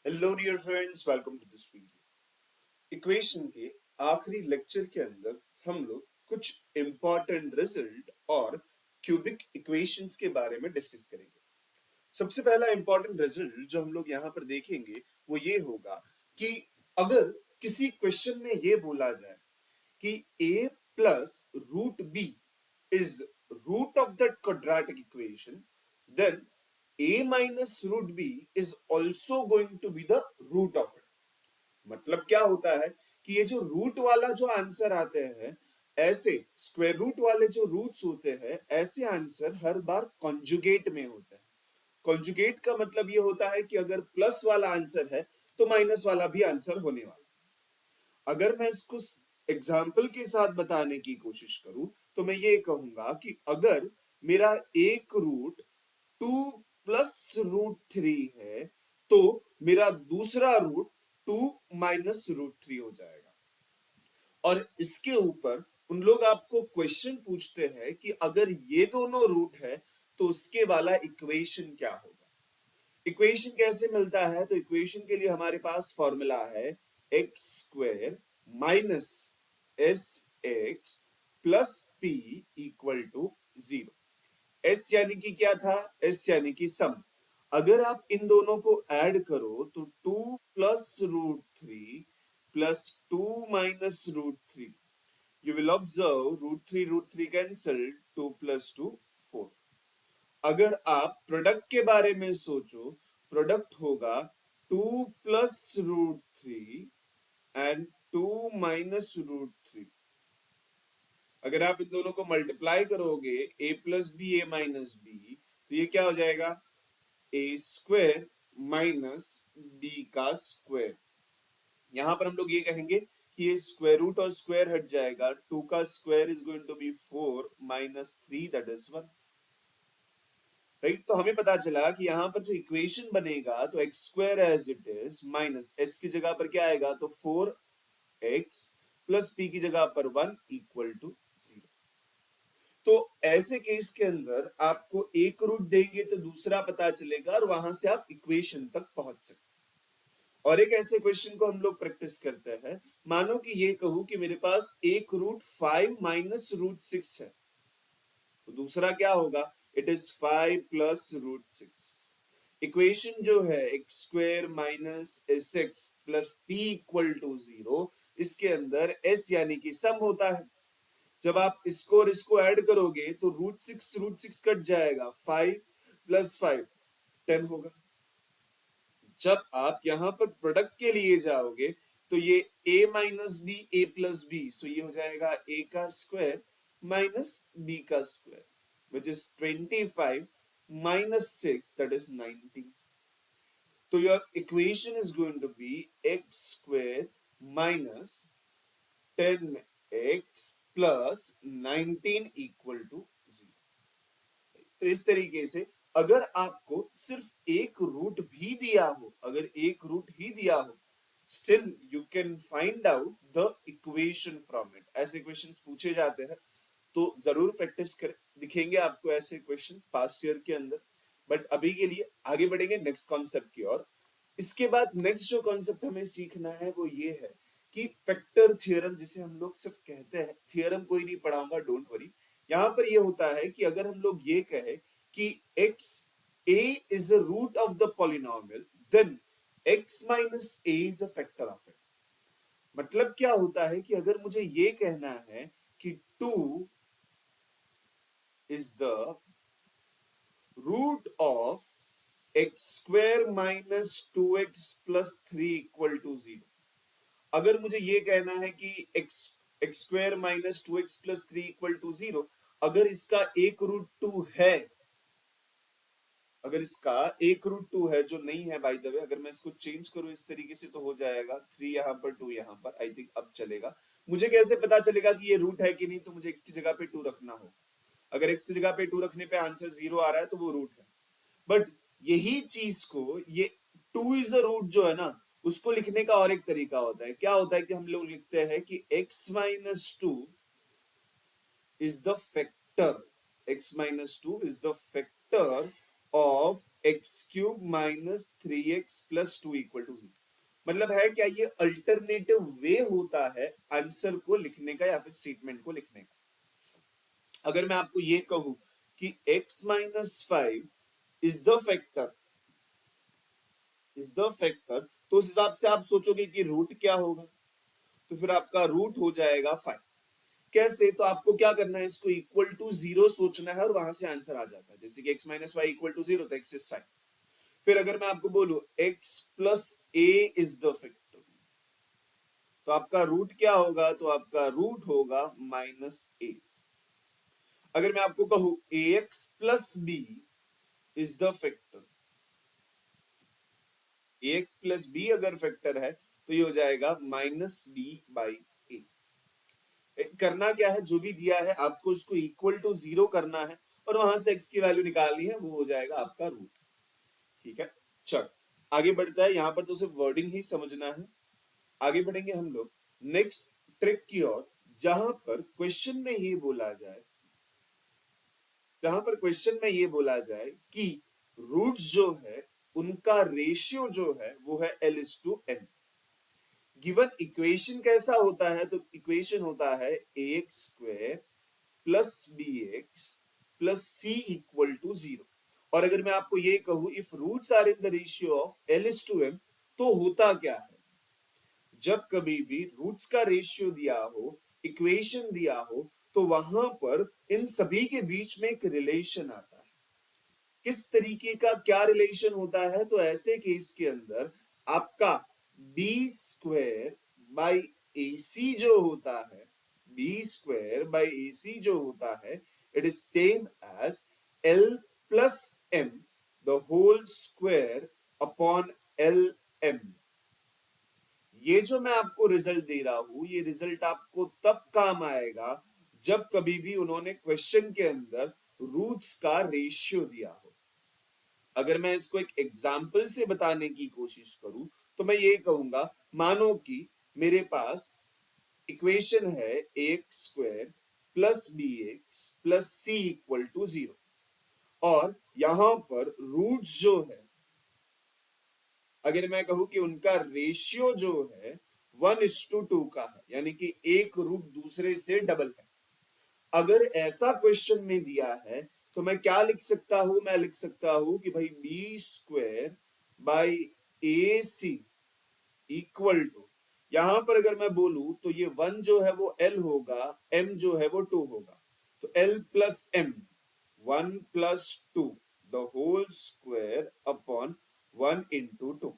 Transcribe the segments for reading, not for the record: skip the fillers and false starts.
Hello dear friends, welcome to this video. Equation के आखिरी lecture के अंदर हम लोग कुछ इंपॉर्टेंट रिजल्ट और क्यूबिक इक्वेशंस के बारे में डिस्कस करेंगे। सबसे पहला इंपॉर्टेंट रिजल्ट जो हम लोग यहाँ पर देखेंगे वो ये होगा कि अगर किसी क्वेश्चन में ये बोला जाए कि a plus root B is root of that quadratic equation, then a minus root b is also going to be the root of it। मतलब क्या होता है कि ये जो रूट वाला जो आंसर आते हैं, ऐसे स्क्वायर रूट वाले जो रूट्स होते हैं, ऐसे आंसर हर बार कॉन्जुगेट में होते हैं। कॉन्जुगेट का मतलब ये होता है कि अगर प्लस वाला आंसर है तो माइनस वाला भी आंसर होने वाला। अगर मैं इसको एग्जाम्पल के साथ बताने की कोशिश करूं तो मैं ये कहूंगा कि अगर मेरा एक रूट 2 + √3 है तो मेरा दूसरा रूट 2 - √3 हो जाएगा। और इसके ऊपर उन लोग आपको क्वेश्चन पूछते हैं कि अगर ये दोनों रूट है तो उसके वाला इक्वेशन क्या होगा। इक्वेशन कैसे मिलता है? तो इक्वेशन के लिए हमारे पास फॉर्मूला है x² minus sx plus p equal to 0। s यानी कि क्या था? s यानी कि सम। अगर आप इन दोनों को ऐड करो तो 2 + √3 plus 2 - √3, you will observe √3 cancel, 2 + 2 4। अगर आप प्रोडक्ट के बारे में सोचो, प्रोडक्ट होगा 2 + √3 एंड 2 - √3। अगर आप इन दोनों को मल्टीप्लाई करोगे a + b a - b, तो ये क्या हो जाएगा? a² माइनस b का स्क्वायर। यहां पर हम लोग ये कहेंगे कि ये स्क्वायर रूट और स्क्वायर हट जाएगा। 2 का square is going to be 4 - 3 that is 1। Right, तो हमें पता चला कि यहां पर जो इक्वेशन बनेगा तो x² as it is minus s की जगह पर क्या आएगा? तो 4x प्लस p की जगह पर 1 इक्वल टू 0। तो ऐसे केस के अंदर आपको एक रूट देंगे तो दूसरा पता चलेगा और वहां से आप इक्वेशन तक पहुंच सकते हैं। और एक ऐसे क्वेश्चन को हम लोग प्रैक्टिस करते हैं। मानो कि ये कहूं कि मेरे पास एक रूट 5 - √6 है, तो दूसरा क्या होगा? It is 5 + √6। इक्वेशन जो है x² minus sx plus p equal to 0, इसके अंदर s यानी कि सम होता है। जब आप इसको और इसको ऐड करोगे तो √6 कट जाएगा, 5 + 5 10 होगा। जब आप यहां पर प्रोडक्ट के लिए जाओगे तो ये a minus B a plus B, so ये हो जाएगा a का स्क्वायर माइनस b का square, which is 25 - 6 that is 19। तो your equation is going to be x² minus 10x plus 19 equal to 0। तो इस तरीके से अगर आपको सिर्फ एक रूट भी दिया हो, अगर एक रूट ही दिया हो, still you can find out the equation from it. ऐसे क्वेश्चंस पूछे जाते हैं तो जरूर प्रैक्टिस करें, दिखेंगे आपको ऐसे क्वेश्चंस पास्ट ईयर के अंदर। बट अभी के लिए आगे बढ़ेंगे नेक्स्ट कॉन्सेप्ट की ओर। इसके बाद नेक्स्ट जो कॉन्सेप्ट हमें सीखना है वो ये है कि फैक्टर थ्योरम, जिसे हम लोग सिर्फ कहते हैं, थ्योरम कोई नहीं पढ़ाऊंगा, डोंट वरी। यहां पर ये होता है कि अगर हम लोग ये कहें कि x a is a root of the polynomial, then x minus a is a factor of it। मतलब क्या होता है कि अगर मुझे ये कहना है कि 2 is the root of x² minus 2x plus 3 equal to 0। अगर मुझे ये कहना है कि x² minus 2x plus 3 equal to 0, अगर इसका एक रूट 2 है, अगर इसका एक रूट 2 है, जो नहीं है बाय द वे, अगर मैं इसको चेंज करूं इस तरीके से तो हो जाएगा 3 यहां पर 2 यहां पर। आई थिंक अब चलेगा। मुझे कैसे पता चलेगा कि ये रूट है कि नहीं? तो मुझे x की जगह पे 2 रखना होगा। अगर x की जगह पे 2 रखने पे आंसर 0 आ रहा है तो वो रूट है। बट यही चीज को, ये 2 इज अ रूट जो है ना, उसको लिखने का और एक तरीका होता है। क्या होता है कि हम लोग लिखते हैं कि x minus 2 is the factor, x minus 2 is the factor of x cube minus 3x plus 2 equal to 0। मतलब है क्या, ये अल्टरनेटिव वे होता है आंसर को लिखने का या फिर स्टेटमेंट को लिखने का। अगर मैं आपको ये कहूं कि x minus 5 is the factor, तो उस हिसाब से आप सोचोगे कि रूट क्या होगा, तो फिर आपका रूट हो जाएगा 5। कैसे, तो आपको क्या करना है, इसको इक्वल टू 0 सोचना है और वहां से आंसर आ जाता है। जैसे कि x माइनस 5 इक्वल टू 0, तो x इज 5। फिर अगर मैं आपको बोलूं x plus a is the factor, तो आपका रूट क्या होगा, तो आपका रूट होगा -a। अगर मैं आपको कहूं ax plus b is the factor, ax plus b अगर फैक्टर है तो ये हो जाएगा -b/a। करना क्या है, जो भी दिया है आपको उसको इक्वल टू 0 करना है और वहां से x की वैल्यू निकालनी है, वो हो जाएगा आपका रूट। ठीक है, चल आगे बढ़ता है। यहां पर तो सिर्फ वर्डिंग ही समझना है। आगे बढ़ेंगे हम लोग नेक्स्ट ट्रिक की ओर, जहां पर क्वेश्चन में ये बोला जाए, जहां पर क्वेश्चन में ये बोला जाए कि रूट्स जो है उनका रेशियो जो है वो है L/n। गिवन इक्वेशन कैसा होता है, तो इक्वेशन होता है ax square plus bx plus c equal to 0। और अगर मैं आपको ये कहूं if roots are in the ratio of L/m, तो होता क्या है, जब कभी भी रूट्स का रेशियो दिया हो, इक्वेशन दिया हो, तो वहां पर इन सभी के बीच में एक रिलेशन आता है। किस तरीके का क्या रिलेशन होता है, तो ऐसे केस के अंदर आपका B square by A C जो होता है, B square by A C जो होता है, it is same as L plus M the whole square upon L M. ये जो मैं आपको रिजल्ट दे रहा हूं, ये रिजल्ट आपको तब काम आएगा जब कभी भी उन्होंने क्वेश्चन के अंदर रूट्स का रेशियो दिया हो। अगर मैं इसको एक एग्जाम्पल से बताने की कोशिश करूं, तो मैं ये कहूंगा, मानो कि मेरे पास इक्वेशन है x square plus B x plus C equal to 0, और यहां पर रूट्स जो है, अगर मैं कहूं कि उनका रेशियो जो है 1:2 का है, यानी कि एक रूट दूसरे से डबल है। अगर ऐसा क्वेश्चन में दिया है तो मैं क्या लिख सकता हूं, मैं लिख सकता हूं कि भाई B square by A C equal to, यहां पर अगर मैं बोलूं तो ये 1 जो है वो L होगा, M जो है वो 2 होगा, तो L plus M 1 plus 2 the whole square upon 1 into 2।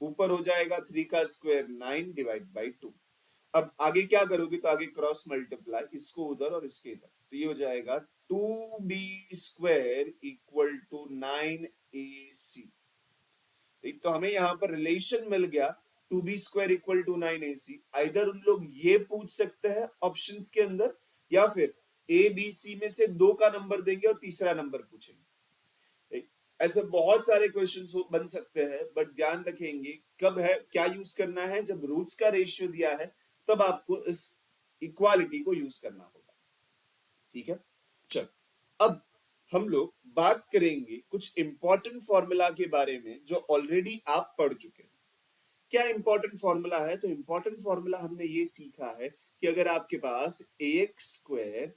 ऊपर हो जाएगा 3 का स्क्वायर 9 डिवाइड बाई 2। अब आगे क्या करोगे, तो आगे क्रॉस मल्टीप्लाई, इसको उधर और इसके इधर, तो ये हो जाएगा 2b square equal to 9ac। तो हमें यहां पर रिलेशन मिल गया 2b square equal to 9ac। Either उन लोग ये पूछ सकते हैं ऑप्शंस के अंदर, या फिर ए बी सी में से 2 का नंबर देंगे और तीसरा नंबर पूछेंगे। ऐसे बहुत सारे क्वेश्चंस बन सकते हैं, बट ध्यान रखेंगे कब है क्या यूज करना है, जब रूट्स का रेशियो दिया है तब आपको इस इक्वालिटी को यूज करना होगा। ठीक है, चल अब हम लोग बात करेंगे कुछ इंपॉर्टेंट फॉर्मूला के बारे में जो ऑलरेडी आप पढ़ चुके हैं। क्या इंपॉर्टेंट फॉर्मूला है, तो इंपॉर्टेंट फॉर्मूला हमने ये सीखा है कि अगर आपके पास ax square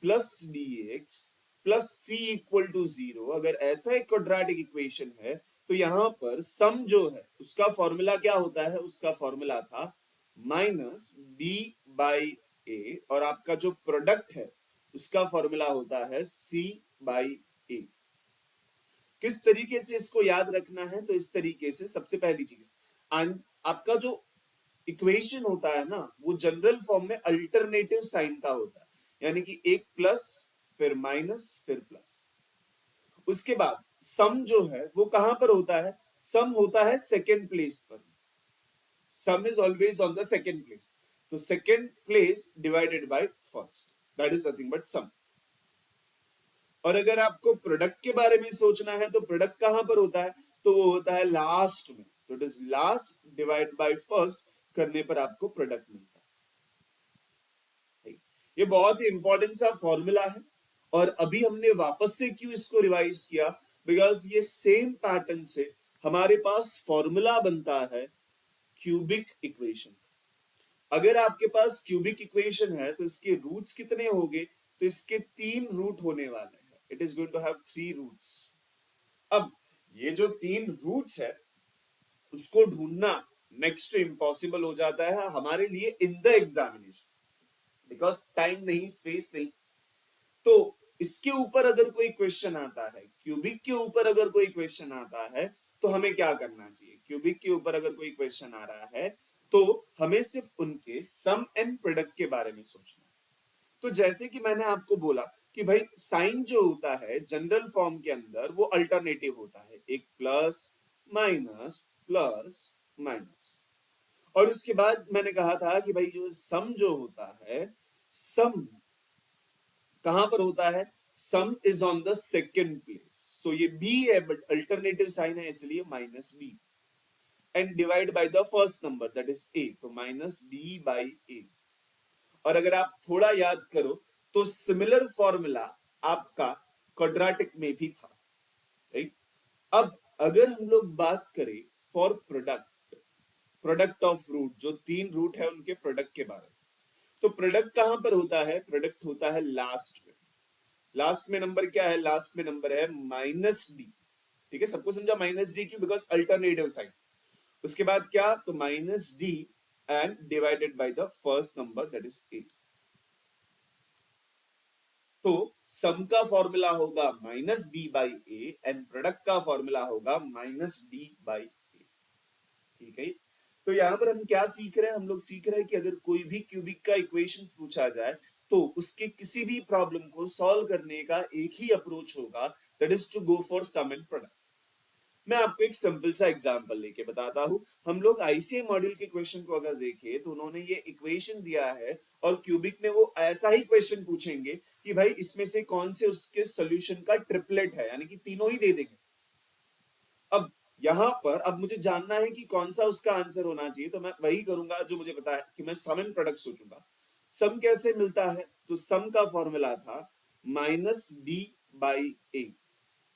plus bx plus c equal to 0, अगर ऐसा एक क्वाड्रेटिक इक्वेशन है, तो यहां पर सम जो है उसका फॉर्मूला क्या होता है, उसका फॉर्मूला था माइनस b बाई a, और आपका जो प्रोडक्ट है उसका फॉर्मूला होता है c बाई a। किस तरीके से इसको याद रखना है, तो इस तरीके से सबसे पहली चीज, आपका जो इक्वेशन होता है ना, वो जनरल फॉर्म में अल्टरनेटिव साइन का होता है, यानी कि एक प्लस फिर माइनस फिर प्लस। उसके बाद सम जो है वो कहां पर होता है, सम होता है सेकेंड प्लेस पर, sum is always on the second place, तो second place divided by first, that is nothing but sum. और अगर आपको प्रोडक्ट के बारे में सोचना है, तो प्रोडक्ट कहां पर होता है, तो वो होता है लास्ट में, तो it is last divide by first करने पर आपको प्रोडक्ट मिलता है। ये बहुत ही इंपॉर्टेंट सा फॉर्मूला है, और अभी हमने वापस से क्यों इसको रिवाइज किया, बिकॉज ये सेम पैटर्न से हमारे पास फॉर्मूला बनता है क्यूबिक इक्वेशन। अगर आपके पास क्यूबिक इक्वेशन है तो इसके रूट्स कितने होंगे? तो इसके 3 रूट होने वाले हैं। It is going to have 3 roots. अब ये जो 3 रूट्स है उसको ढूंढना नेक्स्ट टू इम्पॉसिबल हो जाता है हमारे लिए in the examination, because time नहीं, स्पेस नहीं। तो इसके ऊपर अगर कोई क्वेश्चन आता है, क्यूबिक के ऊपर अगर कोई क्वेश्चन आता है, तो हमें क्या करना चाहिए? क्यूबिक के ऊपर अगर कोई क्वेश्चन आ रहा है तो हमें सिर्फ उनके सम एंड प्रोडक्ट के बारे में सोचना है। तो जैसे कि मैंने आपको बोला कि भाई साइन जो होता है जनरल फॉर्म के अंदर वो अल्टरनेटिव होता है, एक प्लस माइनस प्लस माइनस। और उसके बाद मैंने कहा था कि भाई जो सम जो होता है, सम कहां पर होता है? Sum is on the second place. So ये बी है बट अल्टरनेटिव साइन है इसलिए minus B, and divide by the first number that is A, तो माइनस बी बाई ए। और अगर आप थोड़ा याद करो तो सिमिलर फॉर्मूला आपका क्वाड्रेटिक में भी था, राइट? अब अगर हम लोग बात करें for product, product of root, जो 3 रूट है उनके प्रोडक्ट के बारे में, तो प्रोडक्ट कहां पर होता है? प्रोडक्ट होता है लास्ट में। लास्ट में नंबर क्या है? लास्ट में नंबर है माइनस डी। ठीक है, सबको समझा? माइनस डी क्यों? Because alternative sign. उसके बाद क्या? तो minus D and divided by the first number that is A. तो सम का फॉर्मूला होगा minus B by A and product का फॉर्मूला होगा माइनस डी बाई ए। ठीक है, तो यहां पर हम क्या सीख रहे हैं? हम लोग सीख रहे हैं कि अगर कोई भी क्यूबिक का इक्वेशंस पूछा जाए तो उसके किसी भी प्रॉब्लम को सॉल्व करने का एक ही अप्रोच होगा, that is to go for sum and product. मैं आपको एक सिंपल सा एग्जांपल लेके बताता हूं। हम लोग आईसीए मॉड्यूल के क्वेश्चन को अगर देखें तो उन्होंने ये इक्वेशन दिया है और क्यूबिक में वो ऐसा ही क्वेश्चन पूछेंगे कि भाई इसमें से कौन से उसके सॉल्यूशन का ट्रिपलेट है, यानी कि तीनों ही दे देंगे। अब यहां पर अब मुझे जानना है कि कौन सा उसका आंसर होना चाहिए, तो मैं वही करूंगा जो मुझे पता है कि मैं सम एंड प्रोडक्ट सोचूंगा। सम कैसे मिलता है? तो सम का फॉर्मूला था माइनस बी बाई ए।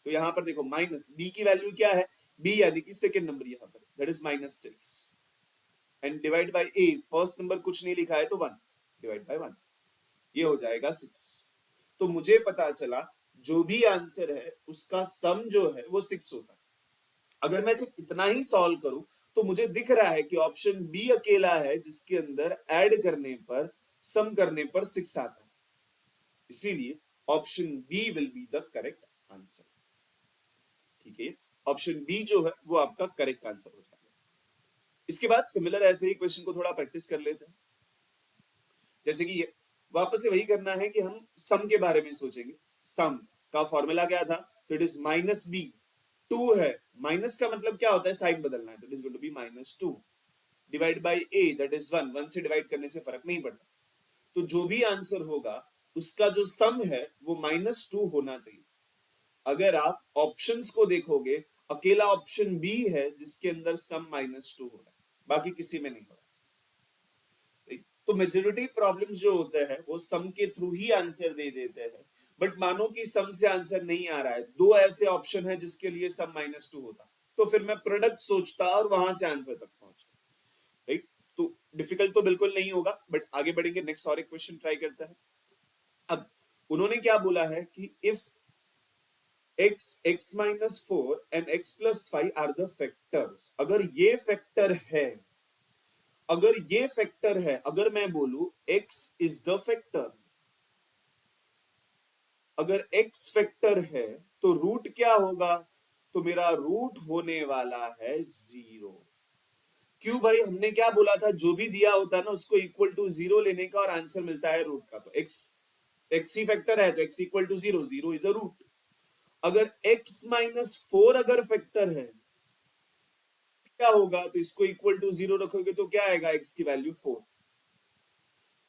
तो यहां पर देखो माइनस बी की वैल्यू क्या है? बी यानी कि सेकेंड नंबर यहां पर, that is -6, and divide by A, first number कुछ नहीं लिखा है तो 1, डिवाइड बाय 1, ये हो जाएगा 6। तो मुझे पता चला जो भी आंसर है उसका सम जो है वो 6 होता है। अगर मैं सिर्फ इतना ही सॉल्व करूं तो मुझे दिख रहा है कि ऑप्शन बी अकेला है जिसके अंदर ऐड करने पर, सम करने पर 6 आता है, इसीलिए option B will be the correct answer. ठीक है, ऑप्शन बी जो है वो आपका करेक्ट आंसर हो जाएगा। इसके बाद सिमिलर ऐसे ही क्वेश्चन को थोड़ा प्रैक्टिस कर लेते हैं। जैसे कि ये वापस से वही करना है कि हम सम के बारे में सोचेंगे। सम का फॉर्मूला क्या था? तो इट इज माइनस बी, 2 है, माइनस का मतलब क्या होता है? साइन बदलना है, तो it is going to be -2 divide by A that is 1, 1 से डिवाइड करने से फर्क नहीं पड़ता। तो जो भी आंसर होगा उसका जो सम है वो -2 होना चाहिए। अगर आप ऑप्शंस को देखोगे, अकेला ऑप्शन बी है जिसके अंदर सम -2 हो रहा है, बाकी किसी में नहीं हो रहा है। तो मेजोरिटी प्रॉब्लम्स जो होते हैं वो सम के थ्रू ही आंसर दे देते हैं। बट मानो कि सम से आंसर नहीं आ रहा है, दो ऐसे ऑप्शन है जिसके लिए सम -2 होता, तो फिर मैं प्रोडक्ट सोचता और वहां से आंसर तक पहुंचता, राइट? तो डिफिकल्ट तो बिल्कुल नहीं होगा, बट आगे बढ़ेंगे, नेक्स्ट और एक क्वेश्चन ट्राई करते हैं। अब उन्होंने क्या बोला है कि if x minus 4 and x plus 5 are the factors, अगर ये फैक्टर है, अगर ये फैक्टर है, अगर मैं बोलूं x is the factor, अगर x फैक्टर है तो रूट क्या होगा? तो मेरा रूट होने वाला है 0। क्यों भाई? हमने क्या बोला था? जो भी दिया होता है ना उसको इक्वल टू 0 लेने का और आंसर मिलता है रूट का। तो x ही फैक्टर है तो x equal to 0, 0 is a root. अगर x माइनस 4 अगर फैक्टर है क्या होगा? तो इसको इक्वल टू 0 रखोगे तो क्या आएगा? x की वैल्यू 4।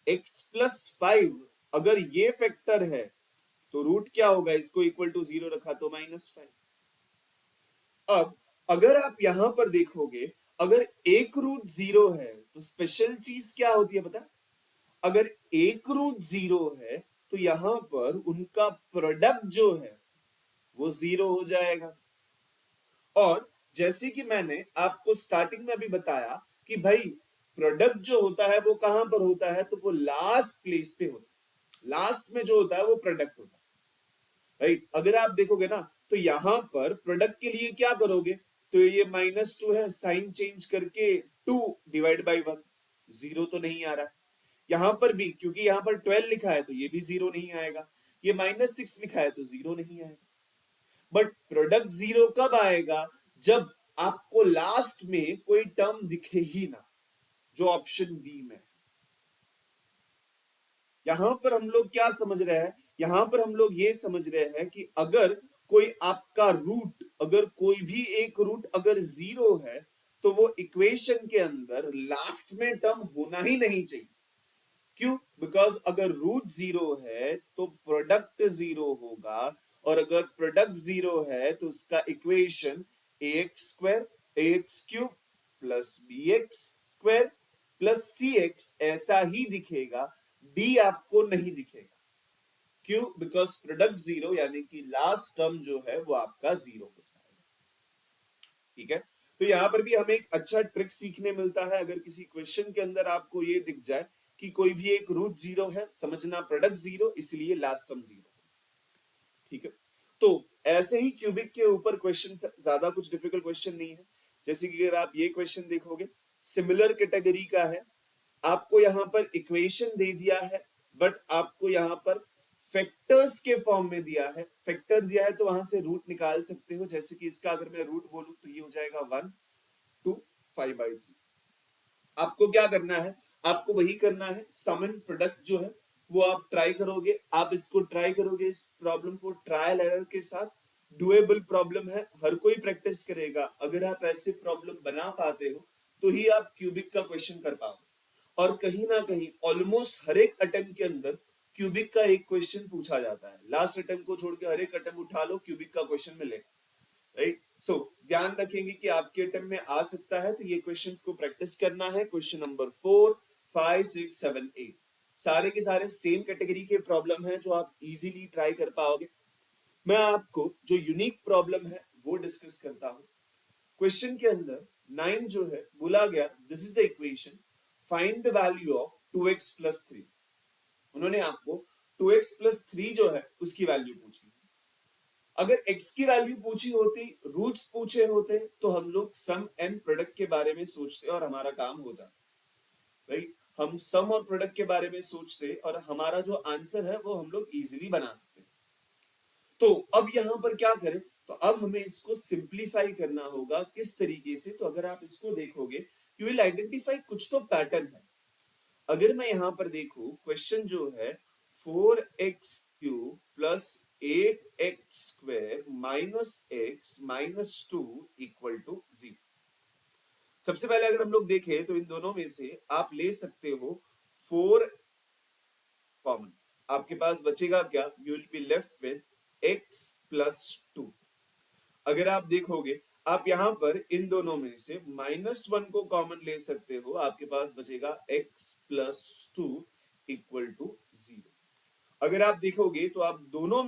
x प्लस 5 अगर ये फैक्टर है तो रूट क्या होगा? इसको इक्वल टू 0 रखा तो -5। अब अगर आप यहां पर देखोगे, अगर एक रूट 0 है तो स्पेशल चीज क्या होती है पता? अगर एक रूट 0 है तो यहां पर उनका प्रोडक्ट जो है वो 0 हो जाएगा। और जैसे कि मैंने आपको स्टार्टिंग में अभी बताया कि भाई प्रोडक्ट जो होता है वो कहां पर होता है, तो वो लास्ट प्लेस पे होता है, लास्ट में जो होता है वो प्रोडक्ट होता है, राइट। अगर आप देखोगे ना तो यहां पर प्रोडक्ट के लिए क्या करोगे, तो ये -2 है, साइन चेंज करके 2 डिवाइड बाई 1, जीरो तो नहीं आ रहा। यहां पर भी क्योंकि यहां पर 12 लिखा है तो ये भी जीरो नहीं आएगा, ये -6 लिखा है तो जीरो नहीं आएगा। बट प्रोडक्ट जीरो कब आएगा, जब आपको लास्ट में कोई टर्म दिखे ही ना, जो ऑप्शन बी में। यहां पर हम लोग क्या समझ रहे हैं, यहां पर हम लोग ये समझ रहे हैं कि अगर कोई आपका रूट, अगर कोई भी एक रूट अगर जीरो है तो वो इक्वेशन के अंदर लास्ट में टर्म होना ही नहीं चाहिए। क्यों? बिकॉज अगर रूट जीरो है तो प्रोडक्ट जीरो होगा, और अगर प्रोडक्ट जीरो है तो उसका equation ax² ax³ plus bx² plus cx ऐसा ही दिखेगा, डी आपको नहीं दिखेगा। क्यों? बिकॉज प्रोडक्ट जीरो यानी कि लास्ट टर्म जो है वो आपका जीरो हो जाएगा। ठीक है, तो यहां पर भी हमें एक अच्छा ट्रिक सीखने मिलता है। अगर किसी क्वेश्चन के अंदर आपको ये दिख जाए कि कोई भी एक रूट जीरो है, समझना प्रोडक्ट जीरो इसलिए लास्ट टर्म जीरो। ठीक है, तो ऐसे ही क्यूबिक के ऊपर क्वेश्चन, ज्यादा कुछ डिफिकल्ट क्वेश्चन नहीं है। जैसे कि अगर आप ये क्वेश्चन देखोगे, सिमिलर कैटेगरी का है, आपको यहां पर इक्वेशन दे दिया है, बट आपको यहां पर फैक्टर्स के फॉर्म में दिया है। फैक्टर दिया है तो वहां से रूट निकाल सकते हो। जैसे कि इसका अगर मैं रूट बोलूं तो ये हो जाएगा 1 2 5/3। आपको क्या करना है, आपको वही करना है, सम एंड प्रोडक्ट जो है वो आप ट्राई करोगे। आप इसको ट्राई करोगे, इस प्रॉब्लम को ट्रायल एरर के साथ। डुएबल प्रॉब्लम है, हर कोई प्रैक्टिस करेगा। अगर आप ऐसे प्रॉब्लम बना पाते हो तो ही आप क्यूबिक का क्वेश्चन कर पाओगे। और कहीं ना कहीं ऑलमोस्ट हर एक अटेम्प्ट के अंदर क्यूबिक का एक क्वेश्चन पूछा जाता है। लास्ट अटेम्प्ट को छोड़ के हर एक अटेम्प्ट उठा लो, क्यूबिक का क्वेश्चन मिलेगा, राइट। सो ध्यान रखेंगे कि आपके अटेम्प्ट में आ सकता है, तो ये क्वेश्चंस को प्रैक्टिस करना है। क्वेश्चन नंबर 4 5 6 7 8 सारे के सारे सेम कैटेगरी के प्रॉब्लम है जो आप इजीली ट्राई कर पाओगे। मैं आपको जो यूनिक प्रॉब्लम है वो डिस्कस करता हूं। क्वेश्चन के अंदर 9 जो है बोला गया, this is the equation, find the value of 2x plus 3। उन्होंने आपको 2x प्लस 3 जो है उसकी वैल्यू पूछी। अगर x की वैल्यू पूछी होती, रूट्स पूछे होते, तो हम लोग सम एंड प्रोडक्ट के बारे में सोचते और हमारा काम हो जाता, राइट। हम सम और प्रोडक्ट के बारे में सोचते और हमारा जो आंसर है वो हम लोग इजीली बना सकते। तो अब यहां पर क्या करें, तो अब हमें इसको सिंप्लीफाई करना होगा। किस तरीके से, तो अगर आप इसको देखोगे यू विल आइडेंटिफाई कुछ तो पैटर्न है। अगर मैं यहां पर देखूं, क्वेश्चन जो है 4x³ plus 8x² minus x minus 2 equal to 0। सबसे पहले अगर हम लोग देखें तो इन दोनों में से आप ले सकते हो 4 कॉमन, आपके पास बचेगा क्या, you will be left with x plus 2। अगर आप देखोगे, आप यहां पर इन दोनों में से -1 को कॉमन ले सकते हो, आपके पास बचेगा x प्लस 2 इक्वल टू 0। अगर आप देखोगे तो आप दोनों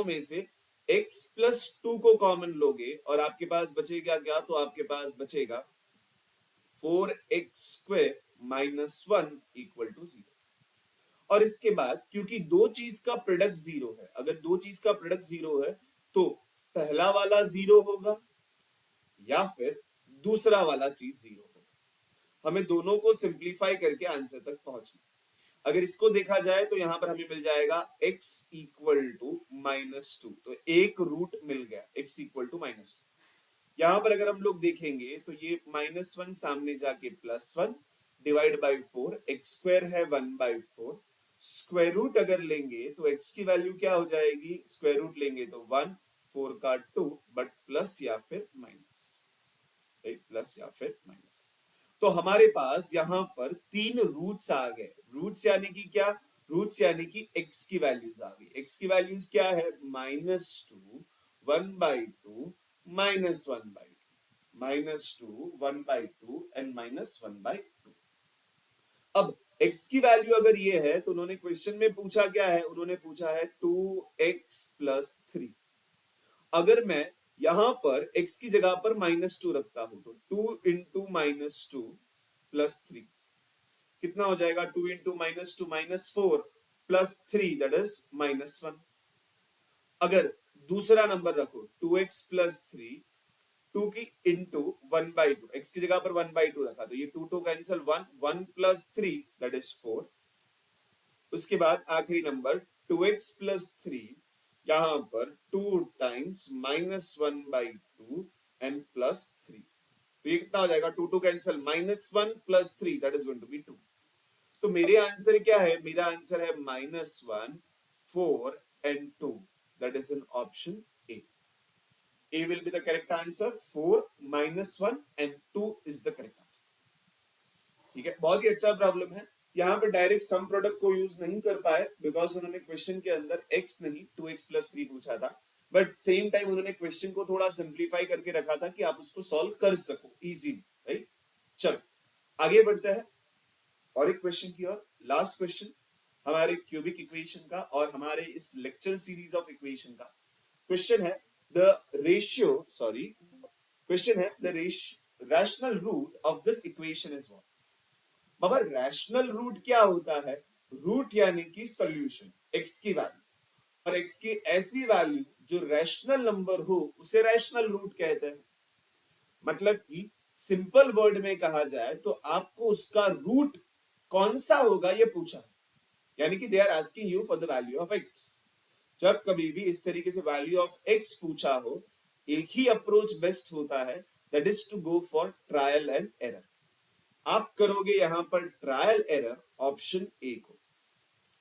में से x प्लस 2 को कॉमन लोगे और आपके पास बचेगा क्या, तो आपके पास बचेगा 4x² माइनस 1 इक्वल टू 0। और इसके बाद क्योंकि दो चीज का प्रोडक्ट जीरो है, अगर दो चीज का प्रोडक्ट जीरो है तो पहला वाला जीरो होगा या फिर दूसरा वाला चीज जीरो होगा। हमें दोनों को सिंप्लीफाई करके आंसर तक पहुंचना। अगर इसको देखा जाए तो यहां पर हमें मिल जाएगा x इक्वल टू -2, तो एक रूट मिल गया x इक्वल टू -2। यहां पर अगर हम लोग देखेंगे तो ये -1 सामने जाके +1 डिवाइड बाई 4, x² है 1/4। स्क्वायर रूट अगर लेंगे तो x की वैल्यू क्या हो जाएगी, स्क्वायर रूट लेंगे तो 1, 4 का 2, बट प्लस या फिर माइनस, राइट, प्लस या फिर माइनस। तो हमारे पास यहां पर 3 रूट्स आ गए। रूट्स यानी कि क्या, रूट्स यानी कि x की वैल्यूज आ गई। x की वैल्यूज क्या है, -2 1/2 -1/2, -2 1/2 एंड -1/2। अब x की वैल्यू अगर ये है तो उन्होंने क्वेश्चन में पूछा क्या है, उन्होंने पूछा है 2x प्लस 3। अगर मैं यहां पर x की जगह पर -2 रखता हूं तो 2 into minus two plus three, कितना हो जाएगा 2 into minus two minus four plus three that is minus one. अगर दूसरा नंबर रखो 2x प्लस थ्री, टू की into one by two, x की जगह पर वन बाई टू रखा तो ये two two cancel, one one plus three that is four. उसके बाद आखिरी नंबर 2x प्लस थ्री, यहां पर two times minus one by two and plus three, तो ये कितना हो जाएगा two two cancel, minus one plus three that is going to be two. तो मेरे आंसर क्या है, मेरा आंसर है minus one, four and two, that is an option A. A will be the correct answer. 4 minus 1 and 2 is the correct answer. ठीक है, बहुत ही अच्छा प्रॉब्लम है। यहाँ पे डायरेक्ट सम प्रोडक्ट को यूज नहीं कर पाए बिकॉज उन्होंने क्वेश्चन के अंदर x नहीं 2x प्लस थ्री पूछा था, बट सेम टाइम उन्होंने क्वेश्चन को थोड़ा सिंप्लीफाई करके रखा था कि आप उसको सॉल्व कर सको इजीली, राइट। चलो आगे बढ़ते हैं और एक क्वेश्चन की ओर, लास्ट क्वेश्चन हमारे क्यूबिक इक्वेशन का और हमारे इस लेक्चर सीरीज ऑफ इक्वेशन का। क्वेश्चन है the ratio sorry question है the rational root of this equation is what। बाबा रैशनल रूट क्या होता है, रूट यानी कि सॉल्यूशन, x की वैल्यू, और x की ऐसी वैल्यू जो रैशनल नंबर हो उसे रैशनल रूट कहते हैं। मतलब कि सिंपल वर्ड में कहा जाए तो आपको उसका रूट कौन सा होगा ये पूछा है, यानी कि they are asking you for the value of x। जब कभी भी इस तरीके से वैल्यू ऑफ x पूछा हो, एक ही अप्रोच बेस्ट होता है, that is to go for trial and error. आप करोगे यहां पर ट्रायल एरर ऑप्शन ए को।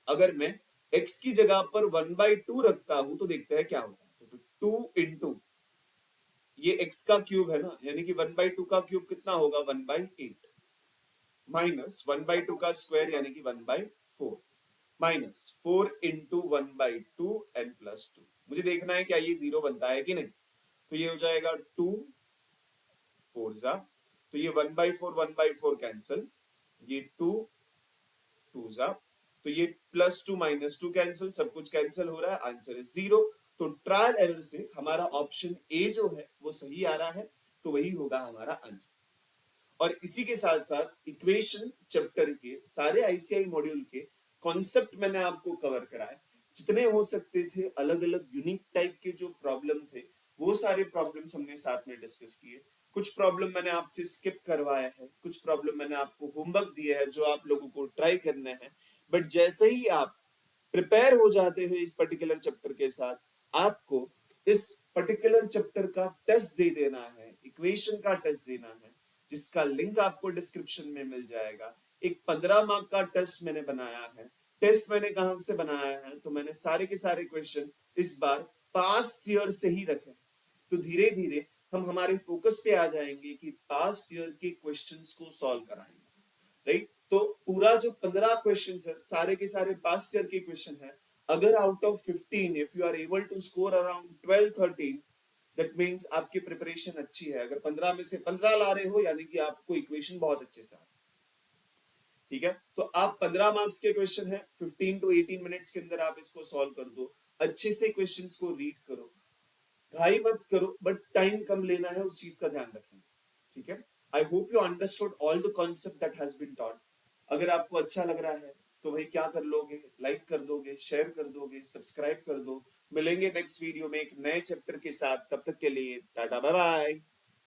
अगर मैं x की जगह पर वन बाई टू रखता हूं तो देखते हैं क्या होता है। तो टू इंटू ये x का क्यूब है ना, यानी कि वन बाई टू का क्यूब कितना होगा one by eight, minus one by two का स्क्वायर यानी कि one by four, minus four into one by two and plus two. मुझे देखना है क्या ये जीरो बनता है कि नहीं, तो ये हो जाएगा टू फोर जा, तो ये वन बाई फोर कैंसिल, ये टू टू जा, तो ये plus two minus two cancel, सब कुछ कैंसिल हो रहा है, आंसर है जीरो। तो ट्रायल एरर से हमारा ऑप्शन ए जो है वो सही आ रहा है, तो वही होगा हमारा आंसर। और इसी के साथ साथ इक्वेशन चैप्टर के सारे आईसीआई मॉड्यूल के कॉन्सेप्ट मैंने आपको कवर कराए, जितने हो सकते थे अलग अलग यूनिक टाइप के जो प्रॉब्लम थे वो सारे प्रॉब्लम्स हमने साथ में डिस्कस किए। कुछ प्रॉब्लम मैंने आपसे स्किप करवाया है, कुछ प्रॉब्लम मैंने आपको होमवर्क दिया है जो आप लोगों को ट्राई करना है। बट जैसे ही आप प्रिपेयर हो जाते हो इस पर्टिकुलर चैप्टर के साथ, आपको इस पर्टिकुलर चैप्टर का टेस्ट दे देना है, इक्वेशन का टेस्ट देना है, जिसका लिंक आपको डिस्क्रिप्शन में मिल जाएगा। एक 15 मार्क का टेस्ट मैंने बनाया है। टेस्ट मैंने कहां से बनाया है, तो मैंने सारे के सारे क्वेश्चन इस बार पास्ट ईयर से ही रखे, तो धीरे धीरे हम हमारे फोकस पे आ जाएंगे कि पास्ट ईयर के क्वेश्चंस को सॉल्व कराएंगे, राइट। तो पूरा जो 15 क्वेश्चंस है सारे के सारे पास्ट ईयर के क्वेश्चन है। अगर out of 15 if you are able to score around 12-13, that means आपकी प्रिपरेशन अच्छी है। अगर 15 में से 15 ला रहे हो यानी कि आपको इक्वेशन बहुत अच्छे से आ, ठीक है। तो आप 15 मार्क्स के क्वेश्चन है, 15 to 18 मिनट्स के अंदर आप इसको सॉल्व कर दो। अच्छे से क्वेश्चंस को रीड करो, घाई मत करो, बट टाइम कम लेना है, उस चीज का ध्यान रखेंगे, ठीक है। I hope you understood all the concept that has been taught. अगर आपको अच्छा लग रहा है तो भाई क्या कर लोगे, लाइक कर दोगे, शेयर कर दोगे, सब्सक्राइब कर दो। मिलेंगे नेक्स्ट वीडियो में एक नए चैप्टर के साथ, तब तक के लिए टाटा बाय बाय।